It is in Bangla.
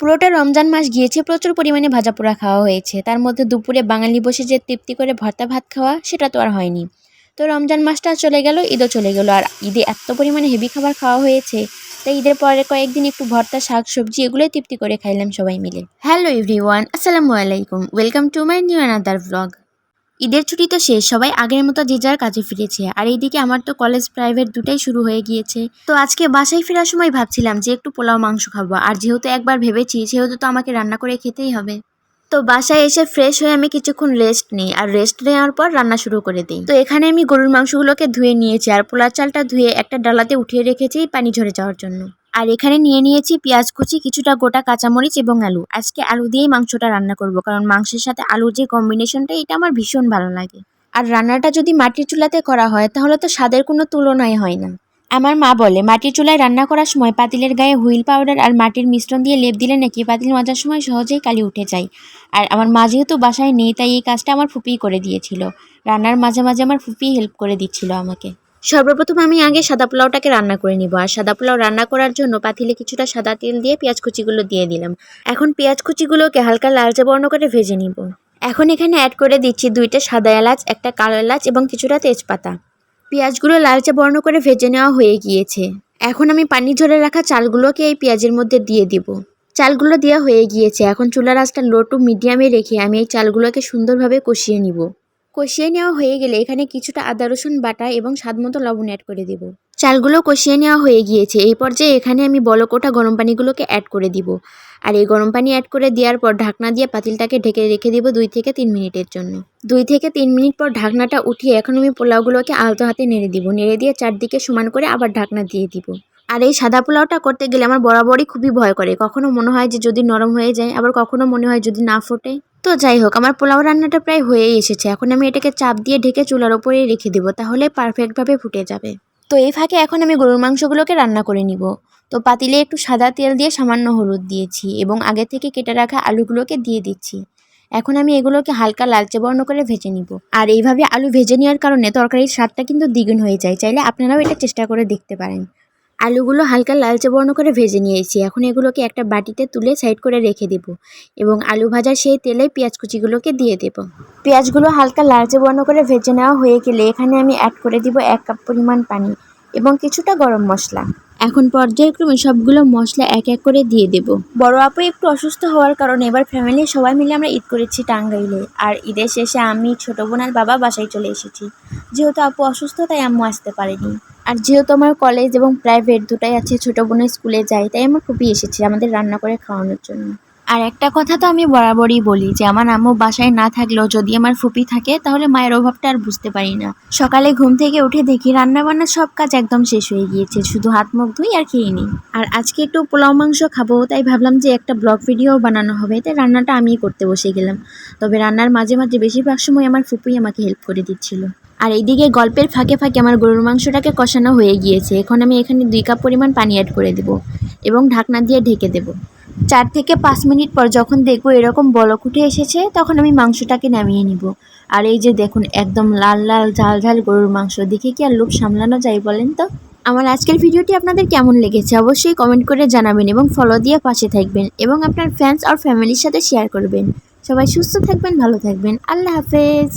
পুরোটা রমজান মাস গিয়েছে, প্রচুর পরিমাণে ভাজাপোড়া খাওয়া হয়েছে। তার মধ্যে দুপুরে বাঙালি বসে যে তৃপ্তি করে ভর্তা ভাত খাওয়া, সেটা তো আর হয়নি। তো রমজান মাসটা চলে গেল, ঈদও চলে গেল। আর ঈদে এত পরিমাণে হেভি খাবার খাওয়া হয়েছে, তাই ঈদের পরে কয়েকদিন একটু ভর্তা, শাক, সবজি এগুলোই তৃপ্তি করে খাইলাম সবাই মিলে। হ্যালো এভরিওয়ান, আসসালামু আলাইকুম, welcome to my new another blog. ঈদের ছুটি তো শেষ, সবাই আগের মতো যে যার কাজে ফিরেছে। আর এইদিকে আমার তো কলেজ প্রাইভেট দুটাই শুরু হয়ে গিয়েছে। তো আজকে বাসায় ফেরার সময় ভাবছিলাম যে একটু পোলাও মাংস খাবো, আর যেহেতু একবার ভেবেছি সেহেতু তো আমাকে রান্না করে খেতেই হবে। তো বাসায় এসে ফ্রেশ হয়ে আমি কিছুক্ষণ রেস্ট নিই, আর রেস্ট নেওয়ার পর রান্না শুরু করে দিই। তো এখানে আমি গরুর মাংসগুলোকে ধুয়ে নিয়েছি, আর পোলার চালটা ধুয়ে একটা ডালাতে উঠিয়ে রেখেছি পানি ঝরে যাওয়ার জন্য। আর এখানে নিয়ে নিয়েছি পেঁয়াজ কুচি, কিছুটা গোটা কাঁচামরিচ এবং আলু। আজকে আলু দিয়েই মাংসটা রান্না করব, কারণ মাংসের সাথে আলুর যে কম্বিনেশনটা, এটা আমার ভীষণ ভালো লাগে। আর রান্নাটা যদি মাটির চুলাতে করা হয় তাহলে তো স্বাদের কোনো তুলনাই হয় না। আমার মা বলে মাটির চুলায় রান্না করার সময় পাতিলের গায়ে হুইল পাউডার আর মাটির মিশ্রণ দিয়ে লেপ দিলে নাকি পাতিল মাজার সময় সহজেই কালি উঠে যায়। আর আমার মা যেহেতু বাসায় নেই, তাই এই কাজটা আমার ফুপিই করে দিয়েছিল। রান্নার মাঝে মাঝে আমার ফুপি হেল্প করে দিচ্ছিল আমাকে। সর্বপ্রথম আমি আগে সাদা পোলাওটাকে রান্না করে নিব। আর সাদা পোলাও রান্না করার জন্য পাতিলে কিছুটা সাদা তেল দিয়ে পেঁয়াজ কুচিগুলো দিয়ে দিলাম। এখন পেঁয়াজ কুচিগুলোকে হালকা লালচে বর্ণ করে ভেজে নিব। এখন এখানে অ্যাড করে দিচ্ছি 2টা সাদা এলাচ, একটা কালো এলাচ এবং কিছুটা তেজপাতা। পেঁয়াজগুলো লালচে বর্ণ করে ভেজে নেওয়া হয়ে গিয়েছে। এখন আমি পানি ঝরে রাখা চালগুলোকে এই পেঁয়াজের মধ্যে দিয়ে দিব। চালগুলো দেওয়া হয়ে গিয়েছে। এখন চুলার আঁচটা লো টু মিডিয়ামে রেখে আমি এই চালগুলোকে সুন্দরভাবে কষিয়ে নিব। কষিয়ে নেওয়া হয়ে গেলে এখানে কিছুটা আদা রসুন বাটা এবং স্বাদমতো লবণ অ্যাড করে দিব। চালগুলো কষিয়ে নেওয়া হয়ে গিয়েছে। এই পর্যায়ে এখানে আমি বলক ওঠা গরম পানিগুলোকে অ্যাড করে দিব। আর এই গরম পানি অ্যাড করে দেওয়ার পর ঢাকনা দিয়ে পাতিলটাকে ঢেকে রেখে দিব 2 থেকে 3 মিনিটের জন্য। 2 থেকে 3 মিনিট পর ঢাকনাটা উঠিয়ে এখন আমি পোলাওগুলোকে আলতো হাতে নেড়ে দিব। নেড়ে দিয়ে চারদিকে সমান করে আবার ঢাকনা দিয়ে দিব। আর এই সাদা পোলাওটা করতে গেলে আমার বরাবরই খুবই ভয় করে। কখনো মনে হয় যে যদি নরম হয়ে যায়, আবার কখনো মনে হয় যদি না ফোটে। তো যাই হোক, আমার পোলাও রান্নাটা প্রায় হয়েই এসেছে। এখন আমি এটাকে চাপ দিয়ে ঢেকে চুলার ওপরেই রেখে দিব, তাহলে পারফেক্টভাবে ফুটে যাবে। তো এই ফাঁকে এখন আমি গরুর মাংসগুলোকে রান্না করে নিব। তো পাতিলে একটু সাদা তেল দিয়ে সামান্য হলুদ দিয়েছি এবং আগে থেকে কেটে রাখা আলুগুলোকে দিয়ে দিচ্ছি। এখন আমি এগুলোকে হালকা লালচে বর্ণ করে ভেজে নিব। আর এইভাবে আলু ভেজে নেওয়ার কারণে তরকারির স্বাদটা কিন্তু দ্বিগুণ হয়ে যায়। চাইলে আপনারাও এটা চেষ্টা করে দেখতে পারেন। আলুগুলো হালকা লালচে বর্ণ করে ভেজে নিয়েছি। এখন এগুলোকে একটা বাটিতে তুলে সাইড করে রেখে দেব এবং আলু ভাজার সেই তেলে পেঁয়াজ কুচিগুলোকে দিয়ে দেব। পেঁয়াজগুলো হালকা লালচে বর্ণ করে ভেজে নেওয়া হয়ে গেলে এখানে আমি অ্যাড করে দিব 1 কাপ পরিমাণ পানি এবং কিছুটা গরম মশলা। এখন পর্যায়ক্রমে সবগুলো মশলা এক এক করে দিয়ে দেব। বড় আপু একটু অসুস্থ হওয়ার কারণে এবার ফ্যামিলির সবাই মিলে আমরা ঈদ করেছি টাঙ্গাইলে। আর ঈদের শেষে আমি, ছোট বোন আর বাবা বাসায় চলে এসেছি। যেহেতু আপু অসুস্থ, তাই আম্মু আসতে পারেনি। আর যেহেতু আমার কলেজ এবং প্রাইভেট দুটাই আছে, ছোট বোনের স্কুলে যাই, তাই আমার খুবই এসেছে আমাদের রান্না করে খাওয়ানোর জন্য। আর একটা কথা তো আমি বরাবরই বলি যে আমার আম্মু বাসায় না থাকলেও যদি আমার ফুপি থাকে তাহলে মায়ের অভাবটা আর বুঝতে পারি না। সকালে ঘুম থেকে উঠে দেখি রান্না বান্না সব কাজ একদম শেষ হয়ে গিয়েছে, শুধু হাত মুখ ধুই আর খেয়ে নিই। আর আজকে একটু পোলাও মাংস খাবো, তাই ভাবলাম যে একটা ব্লগ ভিডিও বানানো হবে, তাই রান্নাটা আমিই করতে বসে গেলাম। তবে রান্নার মাঝে মাঝে বেশিরভাগ সময় আমার ফুপুই আমাকে হেল্প করে দিচ্ছিল। আর এইদিকে গল্পের ফাঁকে ফাঁকে আমার গরুর মাংসটাকে কষানো হয়ে গিয়েছে। এখন আমি এখানে 2 কাপ পরিমাণ পানি অ্যাড করে দেব এবং ঢাকনা দিয়ে ঢেকে দেব। 4 থেকে 5 মিনিট পর যখন দেখবো এরকম বলক উঠে এসেছে, তখন আমি মাংসটাকে নামিয়ে নিব। আর এই যে দেখুন, একদম লাল লাল ঝাল ঝাল গরুর মাংস দেখে কি আর লোভ সামলানো যায় বলেন তো? আমার আজকের ভিডিওটি আপনাদের কেমন লেগেছে অবশ্যই কমেন্ট করে জানাবেন এবং ফলো দিয়ে পাশে থাকবেন এবং আপনার ফ্রেন্ডস আর ফ্যামিলির সাথে শেয়ার করবেন। সবাই সুস্থ থাকবেন, ভালো থাকবেন। আল্লাহ হাফেজ।